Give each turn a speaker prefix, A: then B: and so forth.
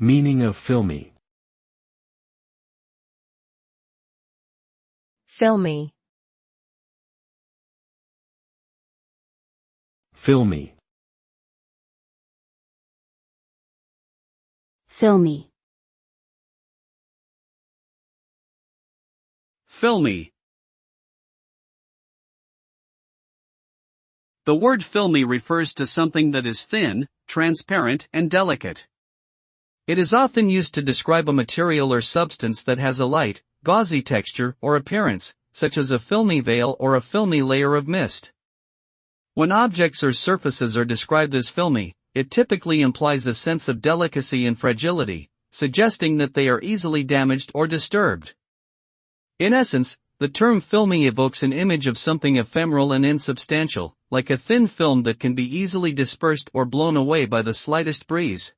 A: Meaning of filmy.
B: Filmy.
A: Filmy.
C: Filmy.
D: Filmy. The word filmy refers to something that is thin, transparent, and delicate. It is often used to describe a material or substance that has a light, gauzy texture or appearance, such as a filmy veil or a filmy layer of mist. When objects or surfaces are described as filmy, it typically implies a sense of delicacy and fragility, suggesting that they are easily damaged or disturbed. In essence, the term filmy evokes an image of something ephemeral and insubstantial, like a thin film that can be easily dispersed or blown away by the slightest breeze.